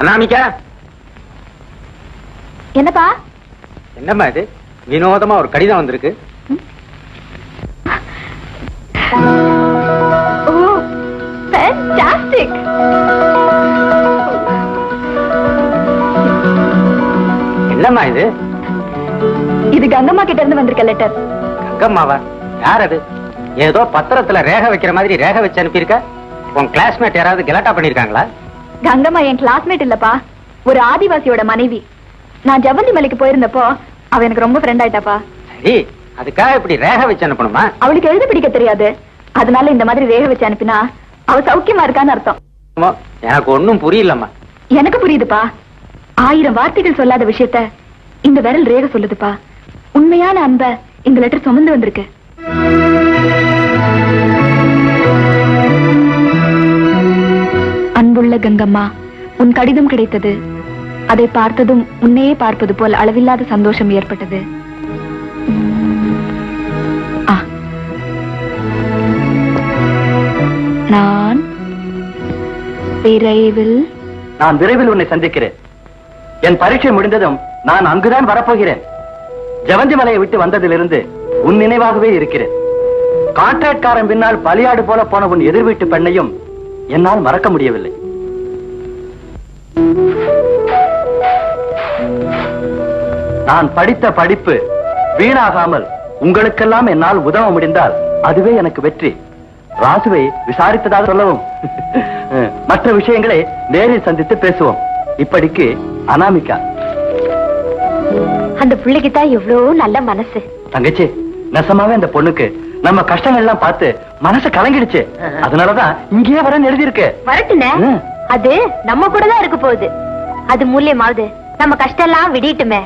அனாமிகா, என்னப்பா? என்னம்மா இது? வினோதமா ஒரு கடிதம் வந்திருக்கு. Fantastic. என்னம்மா இது? இது கங்கம்மா கிட்ட இருந்து வந்திருக்க லெட்டர். கங்கம்மாவா? யார் அது? ஏதோ பத்திரத்துல ரேக வைக்கிற மாதிரி ரேக வச்சு அனுப்பியிருக்க. உன் கிளாஸ்மேட் யாராவது கலாட்டா பண்ணிருக்காங்களா? கங்கம்மா என் கிளாஸ்மேட் இல்லப்பா, ஒரு ஆதிவாசியோட மனைவி. நான் ஜவந்தி மலைக்கு போயிருந்தப்போ அவ எனக்கு ரொம்ப ஃப்ரெண்ட் ஆயிட்டாப்பா. சரி, அதுக்காக இப்படி ரேக வச்சு அனுப்பணுமா? அவளுக்கு எழுத பிடிக்க தெரியாது, அதனால இந்த மாதிரி ரேக வச்சு அனுப்பினா அவ சௌக்கியமா இருக்கான்னு அர்த்தம். எனக்கு ஒண்ணும் புரியலம்மா. எனக்கு புரியுதுப்பா. 1000 வார்த்தைகள் சொல்லாத விஷயத்த இந்த விரல் ரேக சொல்லுதுப்பா. உண்மையான அன்ப இந்த லெட்டர் சுமந்து வந்திருக்கு. அன்புள்ள கங்கம்மா, உன் கடிதம் கிடைத்தது. அதை பார்த்ததும் உன்னையே பார்ப்பது போல் அளவில்லாத சந்தோஷம் ஏற்பட்டது. நான் விரைவில் உன்னை சந்திக்கிறேன். என் பரீட்சை முடிந்ததும் நான் அங்குதான் வரப்போகிறேன். ஜவந்தி மலையை விட்டு வந்ததிலிருந்து உன் நினைவாகவே இருக்கிறேன். கான்ட்ராக்ட்காரன் பின்னால் பலியாடு போல போன உன் எதிர் வீட்டு பெண்ணையும் என்னால் மறக்க முடியவில்லை. நான் படித்த படிப்பு வீணாகாமல் உங்களுக்கெல்லாம் என்னால் உதவ முடிந்தால் அதுவே எனக்கு வெற்றி. ராசுவை விசாரித்ததாக சொல்லவும் மற்ற விஷயங்களை நேரில் சந்தித்து பேசுவோம். இப்படிக்கு அனாமிகா. அந்த பிள்ளைக்கு தான் எவ்வளவு நல்ல மனசு. தங்கச்சி, நெசமாவே அந்த பொண்ணுக்கு நம்ம கஷ்டங்கள் எல்லாம் பார்த்து மனசு கலங்கிடுச்சு. அதனாலதான் இங்கேயே வரன்னு எழுதியிருக்கு. வரட்டுனே, அது நம்ம கூட தான் இருக்க போகுது. அது மூலியமாவது நம்ம கஷ்டம் எல்லாம் விடிட்டுமே.